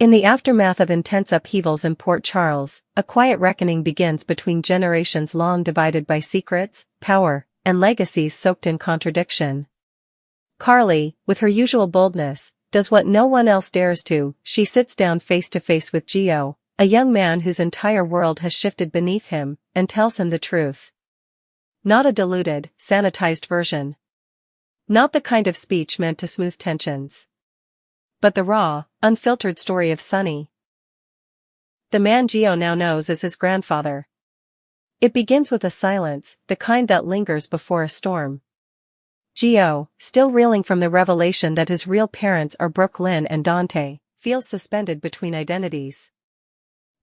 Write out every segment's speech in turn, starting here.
In the aftermath of intense upheavals in Port Charles, a quiet reckoning begins between generations long divided by secrets, power, and legacies soaked in contradiction. Carly, with her usual boldness, does what no one else dares to. She sits down face to face with Gio, a young man whose entire world has shifted beneath him, and tells him the truth. Not a diluted, sanitized version. Not the kind of speech meant to smooth tensions. But the raw, unfiltered story of Sonny. The man Gio now knows as his grandfather. It begins with a silence, the kind that lingers before a storm. Gio, still reeling from the revelation that his real parents are Brooklyn and Dante, feels suspended between identities.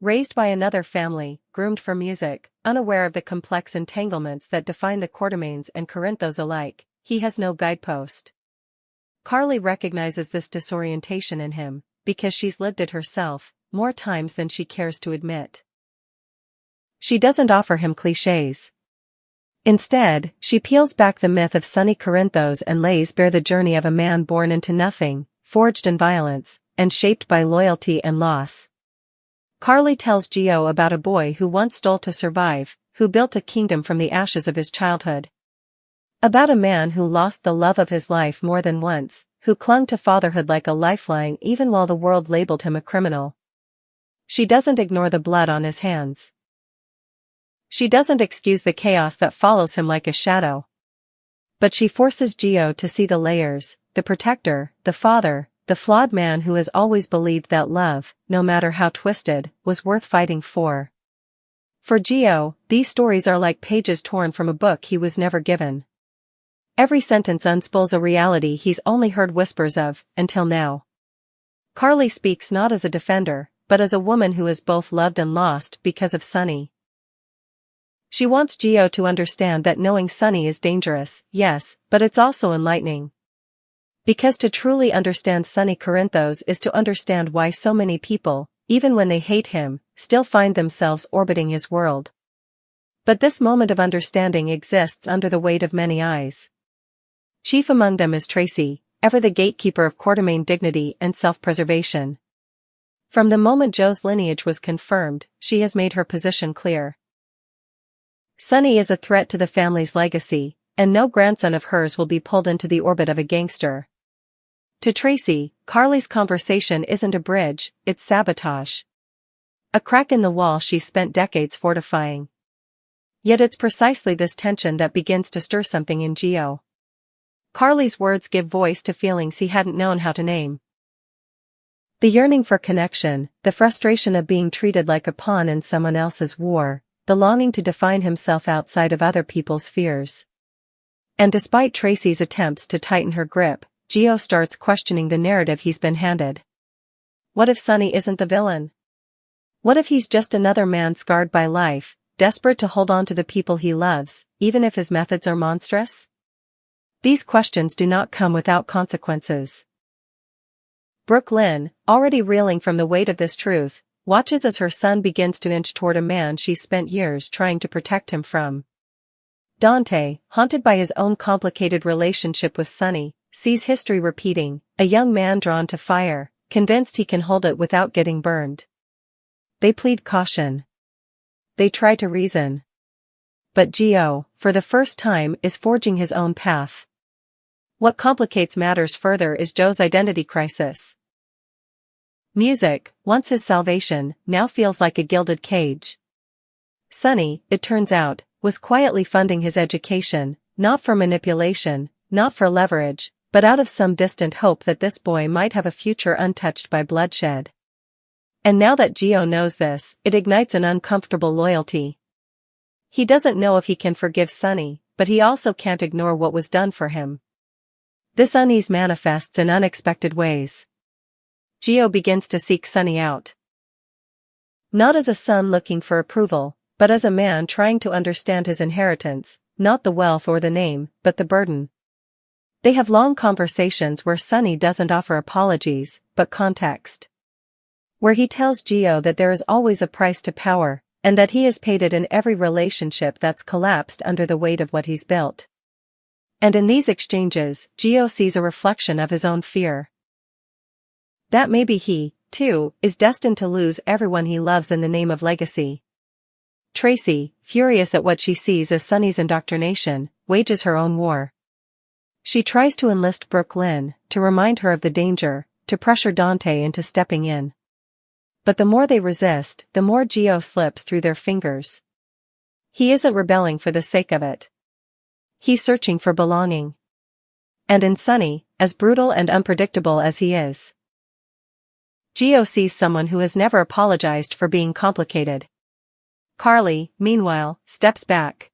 Raised by another family, groomed for music, unaware of the complex entanglements that define the Quartermaines and Corinthos alike, he has no guidepost. Carly recognizes this disorientation in him, because she's lived it herself, more times than she cares to admit. She doesn't offer him clichés. Instead, she peels back the myth of Sonny Corinthos and lays bare the journey of a man born into nothing, forged in violence, and shaped by loyalty and loss. Carly tells Gio about a boy who once stole to survive, who built a kingdom from the ashes of his childhood. About a man who lost the love of his life more than once, who clung to fatherhood like a lifeline even while the world labeled him a criminal. She doesn't ignore the blood on his hands. She doesn't excuse the chaos that follows him like a shadow. But she forces Gio to see the layers, the protector, the father, the flawed man who has always believed that love, no matter how twisted, was worth fighting for. For Gio, these stories are like pages torn from a book he was never given. Every sentence unspools a reality he's only heard whispers of, until now. Carly speaks not as a defender, but as a woman who has both loved and lost because of Sonny. She wants Gio to understand that knowing Sonny is dangerous, yes, but it's also enlightening. Because to truly understand Sonny Corinthos is to understand why so many people, even when they hate him, still find themselves orbiting his world. But this moment of understanding exists under the weight of many eyes. Chief among them is Tracy, ever the gatekeeper of Quartermaine dignity and self-preservation. From the moment Joe's lineage was confirmed, she has made her position clear. Sonny is a threat to the family's legacy, and no grandson of hers will be pulled into the orbit of a gangster. To Tracy, Carly's conversation isn't a bridge, it's sabotage. A crack in the wall she's spent decades fortifying. Yet it's precisely this tension that begins to stir something in Gio. Carly's words give voice to feelings he hadn't known how to name. The yearning for connection, the frustration of being treated like a pawn in someone else's war, the longing to define himself outside of other people's fears. And despite Tracy's attempts to tighten her grip, Gio starts questioning the narrative he's been handed. What if Sonny isn't the villain? What if he's just another man scarred by life, desperate to hold on to the people he loves, even if his methods are monstrous? These questions do not come without consequences. Brooklyn, already reeling from the weight of this truth, watches as her son begins to inch toward a man she's spent years trying to protect him from. Dante, haunted by his own complicated relationship with Sonny, sees history repeating, a young man drawn to fire, convinced he can hold it without getting burned. They plead caution. They try to reason. But Gio, for the first time, is forging his own path. What complicates matters further is Joe's identity crisis. Music, once his salvation, now feels like a gilded cage. Sonny, it turns out, was quietly funding his education, not for manipulation, not for leverage, but out of some distant hope that this boy might have a future untouched by bloodshed. And now that Gio knows this, it ignites an uncomfortable loyalty. He doesn't know if he can forgive Sonny, but he also can't ignore what was done for him. This unease manifests in unexpected ways. Gio begins to seek Sonny out. Not as a son looking for approval, but as a man trying to understand his inheritance, not the wealth or the name, but the burden. They have long conversations where Sonny doesn't offer apologies, but context. Where he tells Gio that there is always a price to power, and that he has paid it in every relationship that's collapsed under the weight of what he's built. And in these exchanges, Gio sees a reflection of his own fear. That maybe he, too, is destined to lose everyone he loves in the name of legacy. Tracy, furious at what she sees as Sonny's indoctrination, wages her own war. She tries to enlist Brooke Lynn, to remind her of the danger, to pressure Dante into stepping in. But the more they resist, the more Gio slips through their fingers. He isn't rebelling for the sake of it. He's searching for belonging. And in Sonny, as brutal and unpredictable as he is, Gio sees someone who has never apologized for being complicated. Carly, meanwhile, steps back.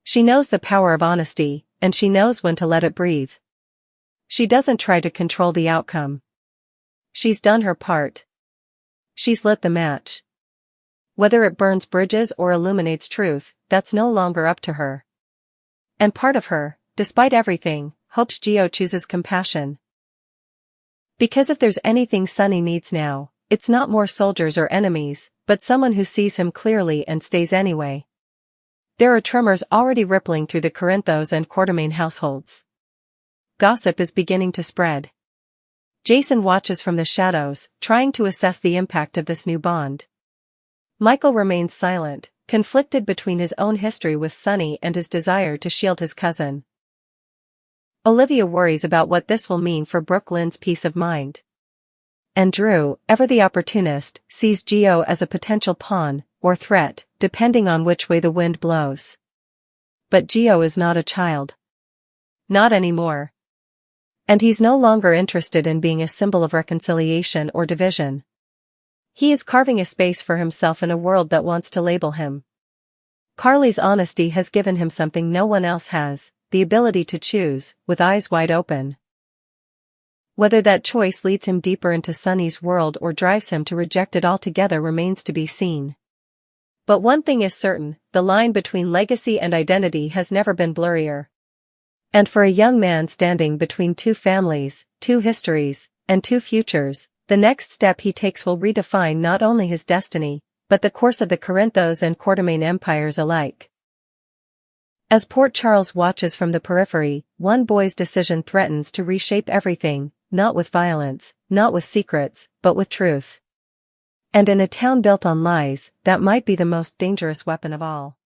She knows the power of honesty, and she knows when to let it breathe. She doesn't try to control the outcome. She's done her part. She's lit the match. Whether it burns bridges or illuminates truth, that's no longer up to her. And part of her, despite everything, hopes Gio chooses compassion. Because if there's anything Sonny needs now, it's not more soldiers or enemies, but someone who sees him clearly and stays anyway. There are tremors already rippling through the Corinthos and Quartermain households. Gossip is beginning to spread. Jason watches from the shadows, trying to assess the impact of this new bond. Michael remains silent, conflicted between his own history with Sonny and his desire to shield his cousin. Olivia worries about what this will mean for Brooke Lynn's peace of mind. And Drew, ever the opportunist, sees Gio as a potential pawn, or threat, depending on which way the wind blows. But Gio is not a child. Not anymore. And he's no longer interested in being a symbol of reconciliation or division. He is carving a space for himself in a world that wants to label him. Carly's honesty has given him something no one else has, the ability to choose, with eyes wide open. Whether that choice leads him deeper into Sonny's world or drives him to reject it altogether remains to be seen. But one thing is certain, the line between legacy and identity has never been blurrier. And for a young man standing between two families, two histories, and two futures, the next step he takes will redefine not only his destiny, but the course of the Corinthos and Quartermain empires alike. As Port Charles watches from the periphery, one boy's decision threatens to reshape everything, not with violence, not with secrets, but with truth. And in a town built on lies, that might be the most dangerous weapon of all.